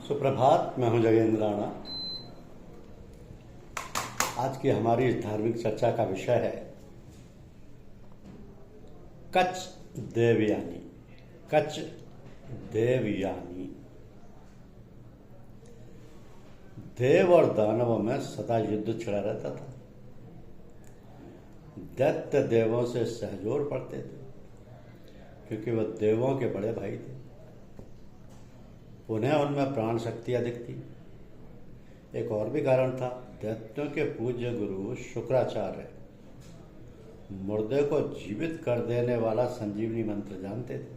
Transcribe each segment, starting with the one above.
सुप्रभात। मैं हूं जगेंद्र राणा। आज की हमारी इस धार्मिक चर्चा का विषय है कच्छ देवयानी। कच्छ देवयानी। देव और दानवों में सदा युद्ध छिड़ा रहता था। दैत्य देवों से सहजोर पड़ते थे क्योंकि वह देवों के बड़े भाई थे। उन्हें उनमें प्राण शक्ति अधिक थी। एक और भी कारण था। दैत्यों के पूज्य गुरु शुक्राचार्य मुर्दे को जीवित कर देने वाला संजीवनी मंत्र जानते थे।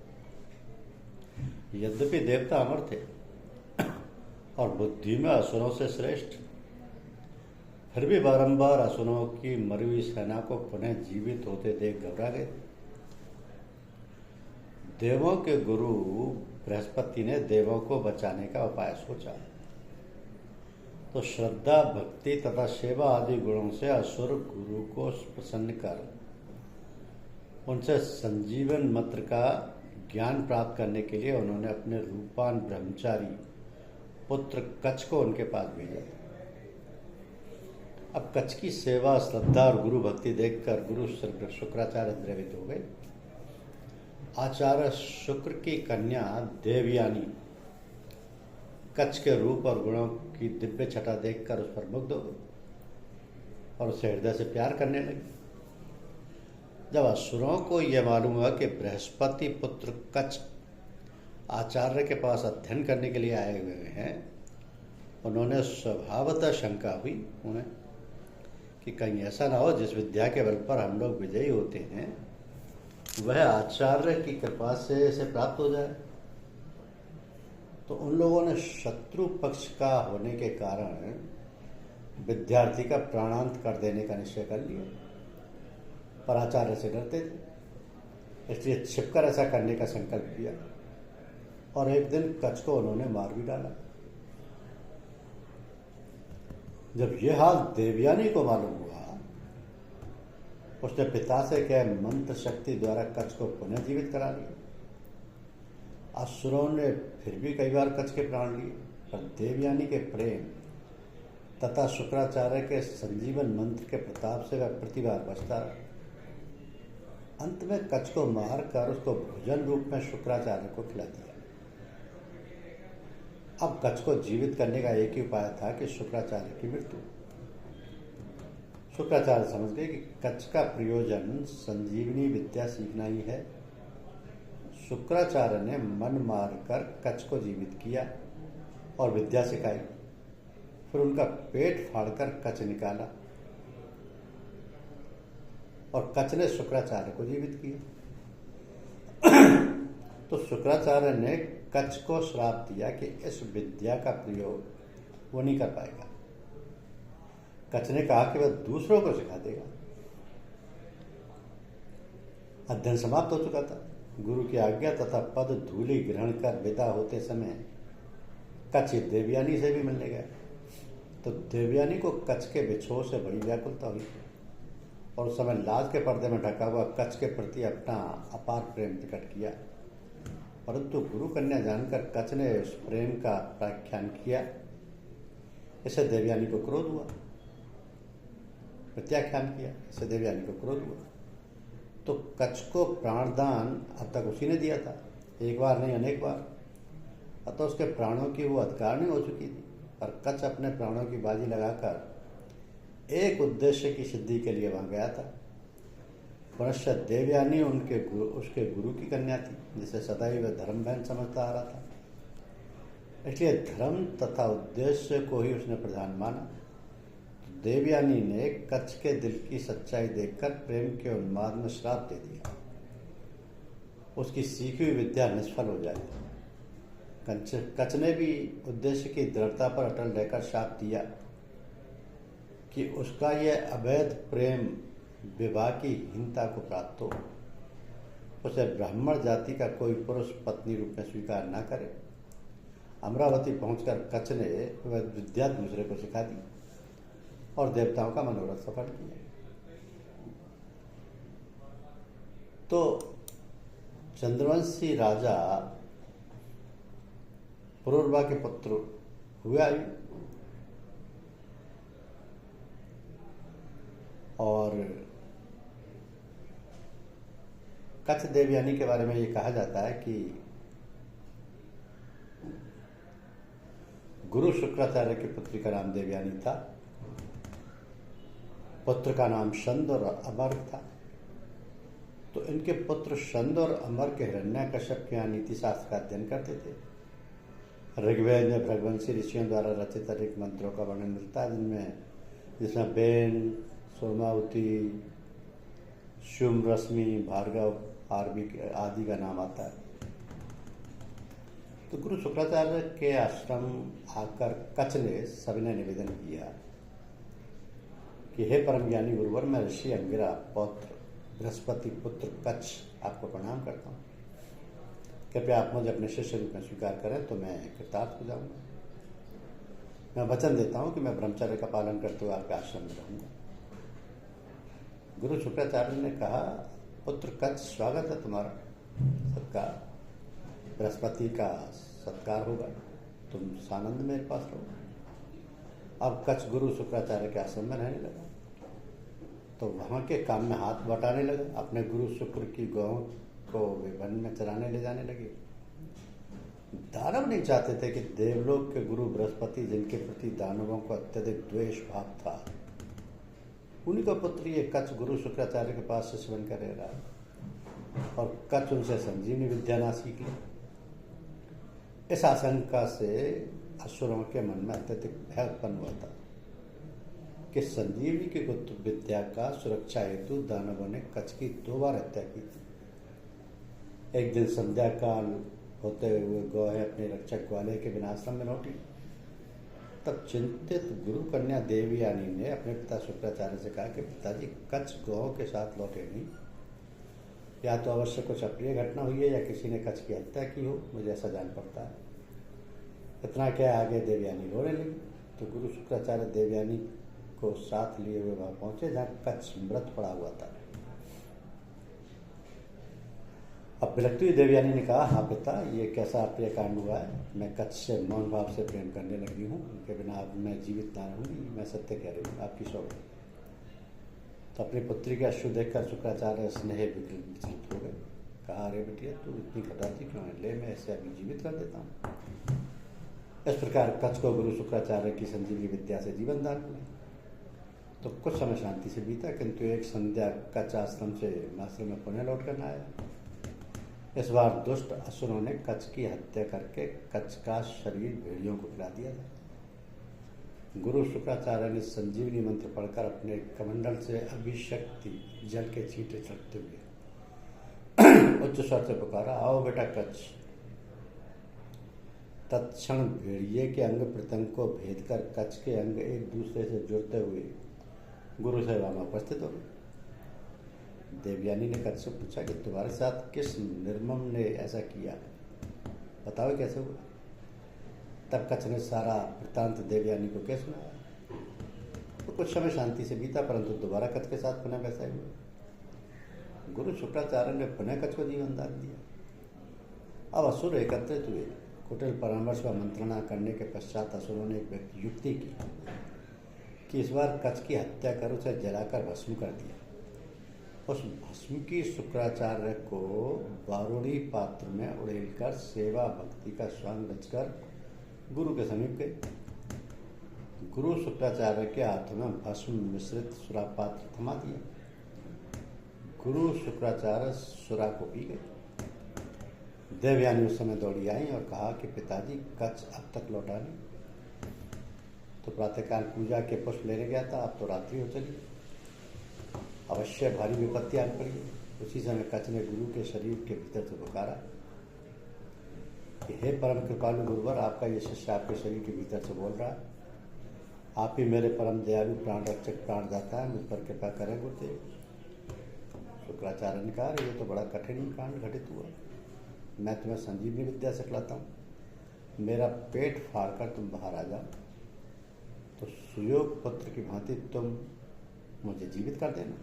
यद्यपि देवता अमर थे और बुद्धि में असुरों से श्रेष्ठ, फिर भी बारंबार असुरों की मरी हुई सेना को पुनः जीवित होते देख घबरा गए। देवों के गुरु बृहस्पति ने देवों को बचाने का उपाय सोचा तो श्रद्धा, भक्ति तथा सेवा आदि गुणों से असुर गुरु को प्रसन्न कर उनसे संजीवन मंत्र का ज्ञान प्राप्त करने के लिए उन्होंने अपने रूपान ब्रह्मचारी पुत्र कच्छ को उनके पास भेजा। अब कच्छ की सेवा, श्रद्धा और गुरु भक्ति देखकर गुरु शुक्राचार्य द्रवित हो गए। आचार्य शुक्र की कन्या देवयानी कच्छ के रूप और गुणों की दिव्य छटा देखकर उस पर मुग्ध हो गई और उसे हृदय से प्यार करने लगी। जब असुरों को यह मालूम हुआ कि बृहस्पति पुत्र कच्छ आचार्य के पास अध्ययन करने के लिए आए हुए हैं, उन्होंने स्वभावतः शंका हुई उन्हें कि कहीं ऐसा ना हो जिस विद्या के बल पर हम लोग विजयी होते हैं वह आचार्य की कृपा से इसे प्राप्त हो जाए। तो उन लोगों ने शत्रु पक्ष का होने के कारण विद्यार्थी का प्राणांत कर देने का निश्चय कर लिया, पर आचार्य से डरते थे, इसलिए छिपकर ऐसा करने का संकल्प किया और एक दिन कच्छ को उन्होंने मार भी डाला। जब यह हाल देवयानी को मालूम हुआ, उसने पिता से कह मंत्र शक्ति द्वारा कच्छ को पुनः जीवित करा लिया। असुरों ने फिर भी कई बार कच्छ के प्राण लिए, पर देवयानी के प्रेम तथा शुक्राचार्य के संजीवन मंत्र के प्रताप से वह प्रतिबार बचता रहा। अंत में कच्छ को मारकर उसको भोजन रूप में शुक्राचार्य को खिला दिया। अब कच्छ को जीवित करने का एक ही उपाय था कि शुक्राचार्य की मृत्यु। शुक्राचार्य समझ गए कि कच्छ का प्रयोजन संजीवनी विद्या सीखना ही है। शुक्राचार्य ने मन मारकर कच्छ को जीवित किया और विद्या सिखाई। फिर उनका पेट फाड़कर कच्छ निकाला और कच्छ ने शुक्राचार्य को जीवित किया। तो शुक्राचार्य ने कच्छ को श्राप दिया कि इस विद्या का प्रयोग वो नहीं कर पाएगा। कच्छ ने कहा कि वह दूसरों को सिखा देगा। अध्ययन समाप्त हो चुका था। गुरु की आज्ञा तथा पद धूलि ग्रहण कर विदा होते समय कच्छ देवयानी से भी मिलने गया। तो देवयानी को कच्छ के बिछोह से बड़ी व्याकुलता हुई और उस समय लाज के पर्दे में ढका हुआ कच्छ के प्रति अपना अपार प्रेम प्रकट किया। परंतु गुरु कन्या जानकर कच्छ ने उस प्रेम का व्याख्यान किया। इसे देवयानी को क्रोध हुआ, प्रत्याख्यान किया। इसे देवयानी को क्रोध हुआ तो कच्छ को प्राणदान अब तक उसी ने दिया था, एक बार नहीं अनेक बार। अतः उसके प्राणों की वो अधिकारणी हो चुकी थी। पर कच्छ अपने प्राणों की बाजी लगाकर एक उद्देश्य की सिद्धि के लिए वहां गया था। पुनश्च देवयानी उसके गुरु की कन्या थी, जिसे सदैव वह धर्म बहन समझता आ रहा था। इसलिए धर्म तथा उद्देश्य को ही उसने प्रधान माना। देवयानी ने कच्छ के दिल की सच्चाई देखकर प्रेम के उन्माद में श्राप दे दिया, उसकी सीखी हुई विद्या निष्फल हो जाए। कच्छ ने भी उद्देश्य की दृढ़ता पर अटल रहकर श्राप दिया कि उसका यह अवैध प्रेम विवाह की हीनता को प्राप्त हो, उसे ब्राह्मण जाति का कोई पुरुष पत्नी रूप में स्वीकार न करे। अमरावती पहुंचकर कच्छ ने वह विद्या दूसरे को सिखा दी और देवताओं का मनोरथ सफल किया। तो चंद्रवंशी राजा पुरूरवा के पुत्र हुए आयु। और कच्छ देवयानी के बारे में ये कहा जाता है कि गुरु शुक्राचार्य की पुत्री का नाम देवयानी था, पुत्र का नाम शंद और अमर था। तो इनके पुत्र शंद और अमर के हिरण्यकश्यप के यहाँ नीति शास्त्र का अध्ययन करते थे। ऋग्वेद में भृगवंशी ऋषियों द्वारा रचित अनेक मंत्रों का वर्णन मिलता है, जिसमें बेन, सोमावती, शुम, रश्मि, भार्गव आदि का नाम आता है। तो गुरु शुक्राचार्य के आश्रम आकर कच्छ ने सभी ने निवेदन किया कि हे परम ज्ञानी गुरुवर, मैं ऋषि अंगिरा पौत्र बृहस्पति पुत्र कच्छ आपको प्रणाम करता हूँ। कृपया आप मुझे अपने शिष्य रूप में स्वीकार करें तो मैं कृतार्थ हो जाऊंगा। मैं वचन देता हूँ कि मैं ब्रह्मचर्य का पालन करते हुए आपके आश्रम में रहूंगा। गुरु शुक्राचार्य ने कहा, पुत्र कच्छ, स्वागत है तुम्हारा, सत्कार, बृहस्पति का सत्कार होगा, तुम सानंद मेरे पास रहो। अब कच्छ गुरु शुक्राचार्य के आश्रम में रहने लगा, तो वहाँ के काम में हाथ बटाने लगा। अपने गुरु शुक्र की गौ को वे वन में चराने ले जाने लगे। दानव नहीं चाहते थे कि देवलोक के गुरु बृहस्पति, जिनके प्रति दानवों को अत्यधिक द्वेष भाव था, उन्हीं का पुत्र ये कच्छ गुरु शुक्राचार्य के पास शिष्य बनकर रह रहा और कच्छ उनसे संजीवनी विद्या ना सीख ली। इस आशंका से असुरों के मन में अत्यधिक भय उत्पन्न हुआ था कि संजीवनी की गुप्त विद्या का सुरक्षा हेतु दानवों ने कच्छ की 2 बार हत्या की थी। एक दिन संध्या काल होते हुए गौएं अपने रक्षक ग्वाले के बिना आश्रम में लौटी। तब चिंतित गुरु कन्या देवयानी ने अपने पिता शुक्राचार्य से कहा कि पिताजी, कच्छ गौ के साथ लौटे नहीं, या तो अवश्य कुछ अप्रिय घटना हुई है या किसी ने कच्छ की हत्या की हो, मुझे ऐसा जान पड़ता है। इतना क्या, आगे देवयानी रोने लगी। तो गुरु शुक्राचार्य देवयानी को साथ लिए हुए वहां पहुंचे जहां कच्छ मृत पड़ा हुआ था। अब बिलखती हुई देवयानी ने कहा, हाँ पिता, ये कैसा अप्रिय कांड हुआ है। मैं कच्छ से मौन भाव से प्रेम करने लगी हूँ, उनके बिना अब मैं जीवित ना रहूंगी, मैं सत्य कह रही हूँ, आपकी सौगंध। तो अपनी पुत्री का अश्रु देखकर शुक्राचार्य स्नेह विचलित हो गए। कहा, अरे बेटिया, तू इतनी घबराती क्यों है, ले मैं इसे अभी जीवित कर देता हूँ। इस प्रकार कच्छ को गुरु शुक्राचार्य की संजीवनी विद्या से जीवन दान मिला। तो कुछ समय शांति से बीता, किंतु एक संध्या कच्छ आश्रम से आश्रम में पुनः लौट कर आया। इस बार दुष्ट असुरों ने कच्छ की हत्या करके कच्छ का शरीर भेड़ियों को खिला दिया था। गुरु शुक्राचार्य ने संजीवनी मंत्र पढ़कर अपने कमंडल से अभिशक्ति जल के छींटे छटते हुए उच्च स्वर से पुकारा, आओ बेटा कच्छ। तत्क्षण भेड़िए के अंग प्रत्यंग को भेद कर कच्छ के अंग एक दूसरे से जुड़ते हुए गुरु सेवा में उपस्थित हो गए। देवयानी ने कच्छ से पूछा कि तुम्हारे साथ किस निर्मम ने ऐसा किया, बताओ कैसे हुआ। तब कच्छ ने सारा वृत्तांत देवयानी को क्या सुनाया। तो कुछ समय शांति से बीता, परंतु दोबारा कच्छ के साथ पुनः वैसा ही हुआ। गुरु शुक्राचार्य ने पुनः कच्छ को जीवन दान दिया। अब असुर एकत्रित हुए। कुटिल परामर्श व मंत्रणा करने के पश्चात असुरों ने एक युक्ति की कि इस बार कच्छ की हत्या कर उसे जलाकर भस्म कर दिया। उस भस्म की शुक्राचार्य को वारुणी पात्र में उड़ेलकर सेवा भक्ति का स्वांग रचकर गुरु के समीप गए। गुरु शुक्राचार्य के हाथों में भस्म मिश्रित सुरा पात्र थमा दिया। गुरु शुक्राचार्य सुरा को पी गए। देवयानी उस समय दौड़ी आई और कहा कि पिताजी, कच्छ अब तक लौटा नहीं। तो प्रातःकाल पूजा के पुष्प लेने गया था, अब तो रात्रि हो चली, अवश्य भारी विपत्ति आन पड़ी। उसी समय कच्छ ने गुरु के शरीर के भीतर से पुकारा कि हे परम कृपालु गुरुवर, आपका ये शिष्य आपके शरीर के भीतर से बोल रहा है। आप ही मेरे परम दयालु प्राण रक्षक प्राणदाता है, मुझ पर कृपा करें गुरुदेव। शुक्राचार्य ने कहा, ये तो बड़ा कठिन कांड घटित हुआ, मैं तुम्हें संजीवनी विद्या सिखलाता हूँ, मेरा पेट फाड़कर तुम बाहर आ जाओ, तो सुयोग पुत्र की भांति तुम मुझे जीवित कर देना।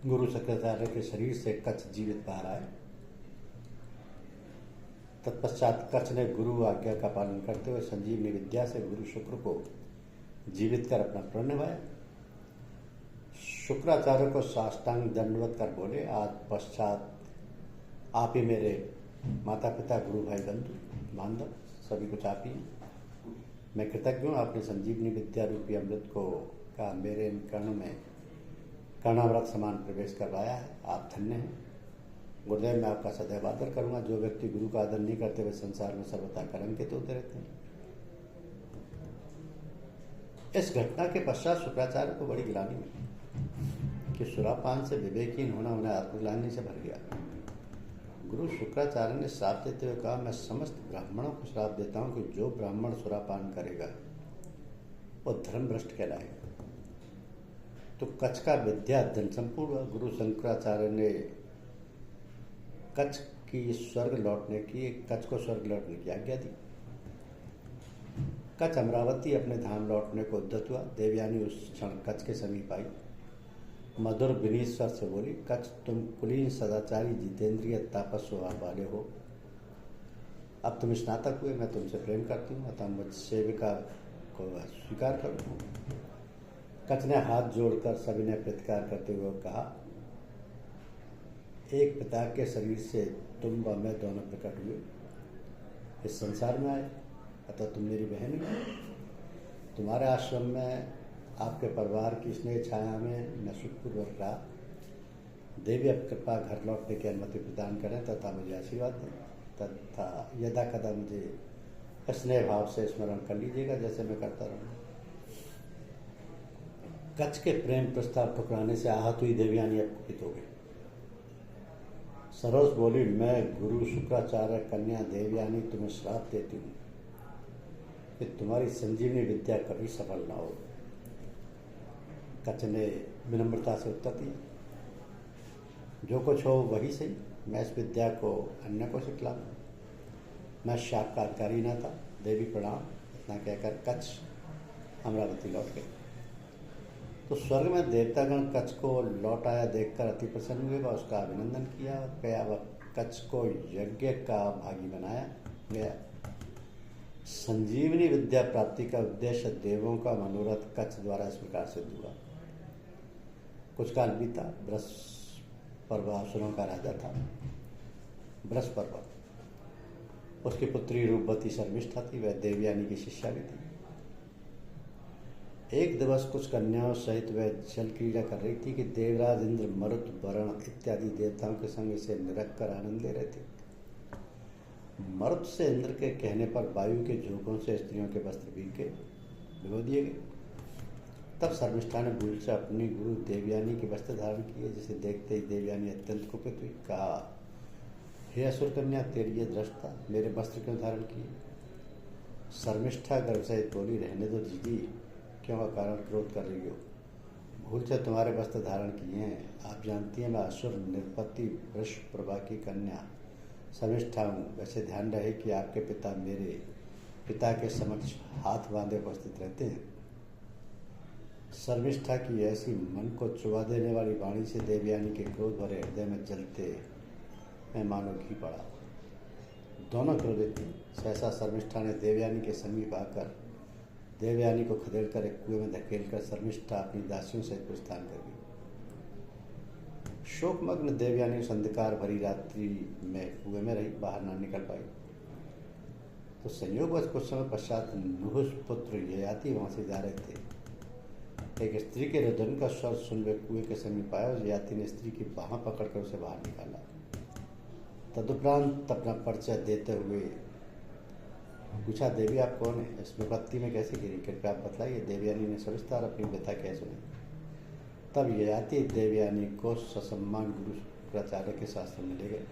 गुरु शुक्राचार्य के शरीर से कच्छ जीवित बाहर आए। तत्पश्चात कच्छ ने गुरु आज्ञा का पालन करते हुए संजीवनी विद्या से गुरु शुक्र को जीवित कर अपना प्रण निभाया। शुक्राचार्य को साष्टांग दंडवत कर बोले, आज पश्चात आप ही मेरे माता पिता, गुरु, भाई, बंधु, बांधव सभी कुछ आप ही हैं। मैं कृतज्ञ हूँ, आपने संजीवनी विद्या रूपी अमृत को का मेरे इन कर्णों में कर्णावृत समान प्रवेश करवाया है। आप धन्य हैं गुरुदेव। मैं आपका सदैव आदर करूँगा। जो व्यक्ति गुरु का आदर नहीं करते वे संसार में सर्वथा कलंकित होते रहते हैं। इस घटना के पश्चात शुक्राचार्य को बड़ी गिलानी हुई कि सुरापान से विवेकहीन होना उन्हें आत्मग्लानि से भर गया। गुरु शुक्राचार्य ने श्राप देते हुए कहा, मैं समस्त ब्राह्मणों को श्राप देता हूँ कि जो ब्राह्मण सुरापान करेगा वो धर्मभ्रष्ट कहलाएगा। तो कच्छ का विद्या धन संपूर्ण हुआ। गुरु शंकराचार्य ने कच्छ को स्वर्ग लौटने की आज्ञा दी। कच्छ अमरावती अपने धाम लौटने को उद्यत हुआ। देवयानी उस क्षण कच्छ के समीप आई, मधुर विनीत स्वर से बोली, कच्छ तुम कुलीन सदाचारी जितेंद्रिय तापस स्वभाव वाले हो। अब तुम स्नातक हुए, मैं तुमसे प्रेम करती हूँ, अतः मुझ सेविका को स्वीकार करो। कच्छ ने हाथ जोड़कर सविनय प्रतिकार करते हुए कहा, एक पिता के शरीर से तुम व मैं दोनों प्रकट हुए, इस संसार में आए, अतः तुम मेरी बहन हो। तुम्हारे आश्रम में आपके परिवार की स्नेह छाया में मैं सुखपूर्वक रहा। देवी अब कृपा घर लौटने की अनुमति प्रदान करें तथा मुझे आशीर्वाद दें, तथा यदा कदा मुझे स्नेह भाव से स्मरण कर लीजिएगा जैसे मैं करता रहूँ। कच्छ के प्रेम प्रस्ताव ठुकराने से आहत हुई देवयानी अब कुपित हो गई। सरोज बोली, मैं गुरु शुक्राचार्य कन्या देवयानी तुम्हें श्राप देती हूँ कि तुम्हारी संजीवनी विद्या कभी सफल ना हो। कच्छ ने विनम्रता से उत्तर दिया, जो कुछ हो वही सही, मैं इस विद्या को अन्य को सिखलाऊं। मैं शाप का अधिकारी न था। देवी प्रणाम, इतना कहकर कच्छ अमरावती लौट गए। तो स्वर्ग में देवतागण कच्छ को लौट आया देखकर अति प्रसन्न हुए व उसका अभिनंदन किया गया व कच्छ को यज्ञ का भागी बनाया गया। संजीवनी विद्या प्राप्ति का उद्देश्य देवों का मनोरथ कच्छ द्वारा इस प्रकार सिद्ध हुआ। कुछ काल बीता। बृहस्पर्व असुरों का राजा था। बृहस्पर्व उसकी पुत्री रूपवती शर्मिष्ठा थी, वह देवयानी की शिष्या भी थी। एक दिवस कुछ कन्याओं सहित वह जल क्रीड़ा कर रही थी कि देवराज इंद्र, मरुत, वरुण इत्यादि देवताओं के संग इसे निरख कर आनंद ले रहे थे। मरुत से इंद्र के कहने पर वायु के झोंकों से स्त्रियों के वस्त्र भिगो दिए गए। तब शर्मिष्ठा ने भूल से अपनी गुरु देवयानी के वस्त्र धारण किए, जिसे देखते ही देवयानी अत्यंत कुपित हुई। कहा, हे असुर कन्या, तेरी ये दृष्टता, मेरे वस्त्र क्यों धारण किए? शर्मिष्ठा गर्भ सहित बोली, रहने दो जीजी, क्यों अकारण क्रोध कर रही हो? भूल से तुम्हारे वस्त्र धारण किए हैं। आप जानती हैं मैं असुर निरपति वृषप्रभा की कन्या शर्मिष्ठा हूँ। वैसे ध्यान रहे कि आपके पिता मेरे पिता के समक्ष हाथ बांधे उपस्थित रहते हैं। शर्मिष्ठा की ऐसी मन को चुबा देने वाली वाणी से देवयानी के क्रोध भरे हृदय में जलते में मानो घी पड़ा। दोनों क्रोधित थी। सहसा शर्मिष्ठा ने देवयानी के समीप आकर देवयानी को खदेड़ कर एक कुएं में धकेलकर शर्मिष्ठा अपनी दासियों सहित प्रस्थान कर गई। शोकमग्न देवयानी उस अंधकार भरी रात्रि में कुएं में रही, बाहर ना निकल पाई। तो संयोगवश कुछ समय पश्चात नुहुस पुत्र ययाति वहां से जा रहे थे। एक स्त्री के रुदन का स्वर सुन वे कुएं के समीप आया। ययाति ने स्त्री की बाह पकड़कर उसे बाहर निकाला। तदुपरांत अपना परिचय देते हुए पूछा, देवी आप कौन है? इस विपत्ति में कैसे गिरी, कृपया आप बतलाइए। देवयानी ने सविस्तार अपनी व्यथा कह सुनी। तब ययाति देवयानी को ससम्मान गुरु शुक्राचार्य के शास्त्र में ले गए।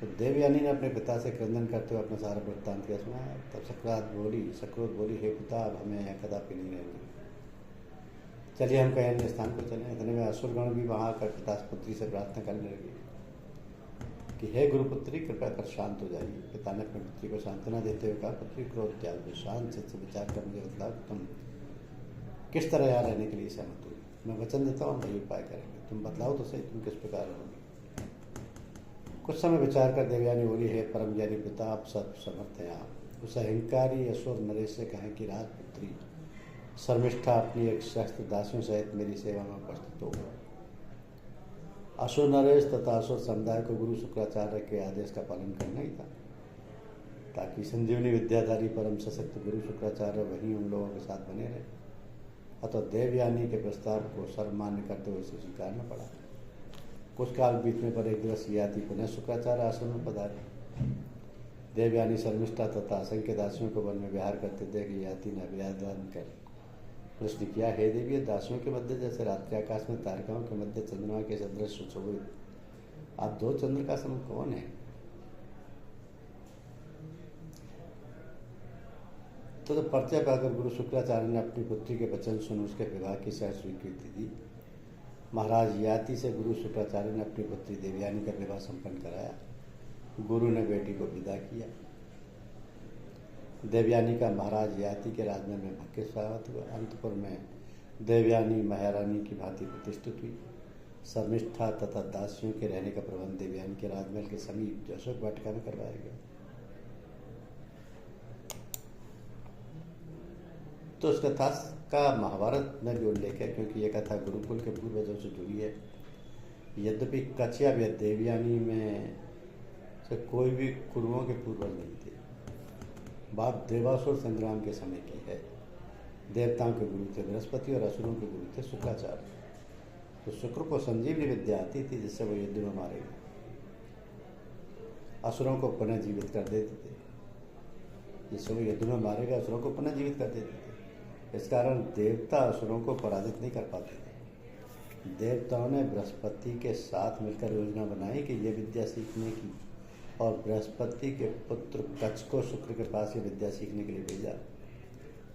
तो देवयानी ने अपने पिता से क्रंदन करते हुए अपना सारा वृत्तांत किया सुनाया। तब सक्रोध बोली, हे पिता, अब हमें यहाँ कदापि नहीं रहेंगे, चलिए हम कहीं अन्य स्थान पर चलें। इतने में असुरगण भी वहाँ आकर पिता पुत्री से प्रार्थना करने लगे कि हे गुरुपुत्री, कृपया कर शांत हो जाइए। पिता ने अपनी पुत्री को सांत्वना देते हुए कहा, पुत्री क्रोध त्याग दो, शांत चित्त से विचार कर मुझे बतलाओ तुम किस तरह यहाँ रहने के लिए सहमत हुई। मैं वचन देता हूँ वही उपाय करेंगे, तुम बतलाओ तो सही, तुम किस प्रकार रहोगे। कुछ समय विचार कर देवयानी बोली, हे परम ज्ञानी पिता, आप सब समर्थ हैं। आप उस अहंकारी असुर नरेश से कहें कि राजपुत्री शर्मिष्ठा अपनी एक शस्त्र दासियों सहित मेरी सेवा में उपस्थित हो। असुर नरेश तथा असुर समुदाय को गुरु शुक्राचार्य के आदेश का पालन करना ही था, ताकि संजीवनी विद्याधारी परम सशक्त गुरु शुक्राचार्य वहीं उन लोगों के साथ बने रहे। अतः देवयानी के प्रस्ताव को सर्वमान्य करते हुए उसे स्वीकारना पड़ा। कुछ काल बीतने पर एक दिवस ययाति पुनः शुक्राचार्य आश्रम में पधारे। देवयानी शर्मिष्ठा तथा असंख्य दासियों को वन में विहार करते देख ययाति ने अभिवादन कर प्रश्न किया, हे देवी, दासियों के मध्य जैसे रात्रि आकाश में तारकाओं के मध्य चंद्रमा के सदृश सुशोभित आप दो चंद्र का सम कौन है? तो परिचय पाकर गुरु शुक्राचार्य ने अपनी पुत्री के वचन सुन उसके विवाह की सह स्वीकृति दी। महाराज ययाति से गुरु शुक्राचार्य ने अपनी पुत्री देवयानी का विवाह संपन्न कराया। गुरु ने बेटी को विदा किया। देवयानी का महाराज ययाति के राजमहल में भव्य स्वागत हुआ। अंतपुर में देवयानी महारानी की भांति प्रतिष्ठित हुई। शर्मिष्ठा तथा दासियों के रहने का प्रबंध देवयानी के राजमहल के समीप जो अशोक वाटिका में करवाया गया। तो उस कथा का महाभारत में भी उल्लेख है, क्योंकि यह कथा गुरुकुल के पूर्वजों से जुड़ी है। यद्यपि कच्छ या देवयानी में से कोई भी कुरुओं के पूर्वज नहीं थे। बात देवासुर संग्राम के समय की है। देवताओं के गुरु थे बृहस्पति और असुरों के गुरु थे शुक्राचार्य। तो शुक्र को संजीवनी विद्या आती थी, जिससे वो युद्ध में मारे गए, असुरों को पुनः जीवित कर देते थे। जिससे वो युद्ध में मारे गए असुरों को पुनः जीवित कर देते थे। इस कारण देवता असुरों को पराजित नहीं कर पाते थे। देवताओं ने बृहस्पति के साथ मिलकर योजना बनाई कि ये विद्या सीखने की, और बृहस्पति के पुत्र कच्छ को शुक्र के पास ये विद्या सीखने के लिए भेजा।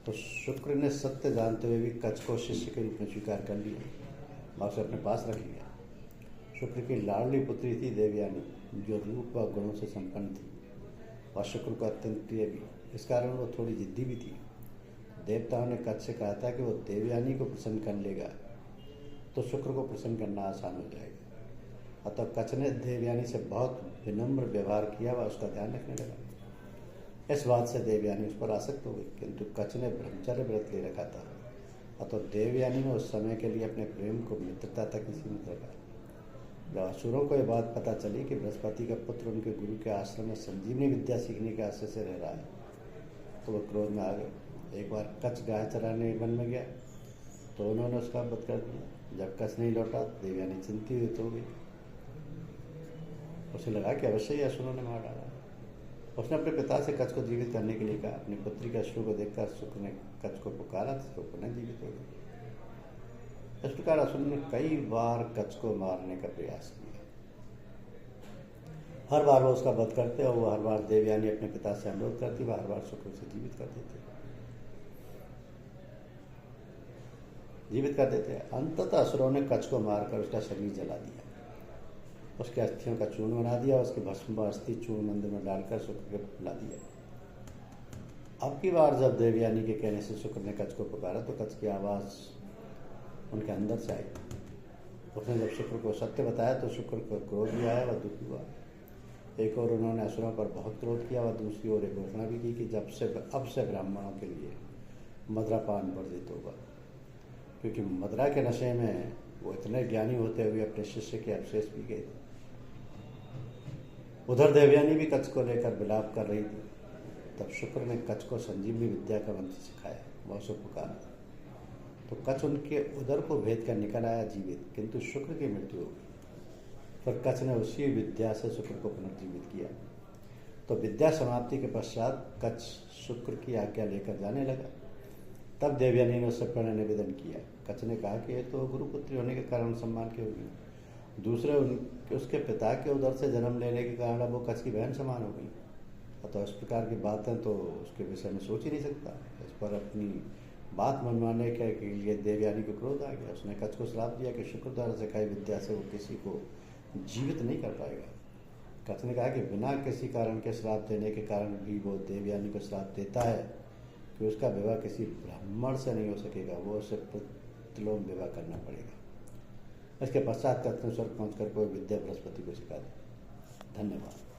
तो शुक्र ने सत्य जानते हुए भी कच्छ को शिष्य के रूप में स्वीकार कर लिया और उसे अपने पास रख लिया। शुक्र की लाडली पुत्री थी देवयानी, जो रूप व गुणों से संपन्न थी और शुक्र को अत्यंत प्रिय भी। इस कारण वो थोड़ी जिद्दी भी थी। देवताओं ने कच्छ से कहा था कि वो देवयानी को प्रसन्न कर लेगा तो शुक्र को प्रसन्न करना आसान हो जाएगा। अतः कच्छ ने देवयानी से बहुत विनम्र व्यवहार किया व उसका ध्यान रखने लगा। इस बात से देवयानी उस पर आसक्त हो गई, किंतु कच्छ ने ब्रह्मचर्य व्रत ले रखा था। अतः देवयानी ने उस समय के लिए अपने प्रेम को मित्रता तक ही सीमित रखा। जब असुरों को यह बात पता चली कि बृहस्पति का पुत्र उनके गुरु के आश्रम में संजीवनी विद्या सीखने के आशय से रह रहा है, तो वह क्रोध में आ गए। एक बार कच्छ गाय चराने वन में गया तो उन्होंने उसका वध कर दिया। जब कच्छ नहीं लौटा, देवयानी चिंतित हो गई। उसे लगा कि अवश्य ही असुरों ने मार डाला। उसने अपने पिता से कच्छ को जीवित करने के लिए कहा। अपनी पुत्री के अश्रु को देखकर शुक्र ने कच्छ को पुकारा तो पुनः जीवित हो गई। इस प्रकार असुर ने कई बार कच्छ को मारने का प्रयास किया। हर बार वो उसका वध करते और वो हर बार देवयानी अपने पिता से अनुरोध करती, वह हर बार शुक्र से जीवित कर देते। अंततः असुरों ने कच्छ को मारकर उसका शरीर जला दिया, उसके अस्थियों का चूर्ण बना दिया, उसके भस्म व अस्थि चूर्ण मंदिर में डालकर शुक्र के फुला दिया। अब की बार जब देवयानी के कहने से शुक्र ने कच्छ को पुकारा तो कच्छ की आवाज़ उनके अंदर से आई। उसने जब शुक्र को सत्य बताया तो शुक्र को क्रोध भी आया व दुखी हुआ। एक और उन्होंने असुरों पर बहुत क्रोध किया व दूसरी ओर एक घोषणा भी की कि अब से ब्राह्मणों के लिए मदिरापान वर्जित होगा, क्योंकि मदिरा के नशे में वो इतने ज्ञानी होते हुए अपने शिष्य के अवशेष पी गए थे। उधर देवयानी भी कच्छ को लेकर विलाप कर रही थी। तब शुक्र ने कच्छ को संजीवनी विद्या का मंत्र सिखाया, वह उसे पुकारा तो कच्छ उनके उदर को भेद कर निकल आया जीवित, किंतु शुक्र की मृत्यु हो गई। फिर कच्छ ने उसी विद्या से शुक्र को पुनर्जीवित किया। तो विद्या समाप्ति के पश्चात कच्छ शुक्र की आज्ञा लेकर जाने लगा। तब देवयानी ने उससे प्रणय निवेदन किया। कच्छ ने कहा कि ये तो गुरुपुत्री होने के कारण सम्मान की होगी, दूसरे उसके पिता के उदर से जन्म लेने के कारण अब वो कच्छ की बहन समान हो गई। अतः इस प्रकार की बातें तो उसके विषय में सोच ही नहीं सकता। इस पर अपनी बात मनवाने के लिए देवयानी को क्रोध आ गया। उसने कच्छ को श्राप दिया कि शुक्र द्वारा सिखाई विद्या से वो किसी को जीवित नहीं कर पाएगा। कच्छ ने कहा कि बिना किसी कारण के श्राप देने के कारण भी वो देवयानी को श्राप देता है कि उसका विवाह किसी ब्राह्मण से नहीं हो सकेगा, वो उसे प्रतिलोम विवाह करना पड़ेगा। इसके पश्चात कच्छ ने स्वर्ग पहुँच कर कोई विद्या बृहस्पति को सिखा दी। धन्यवाद।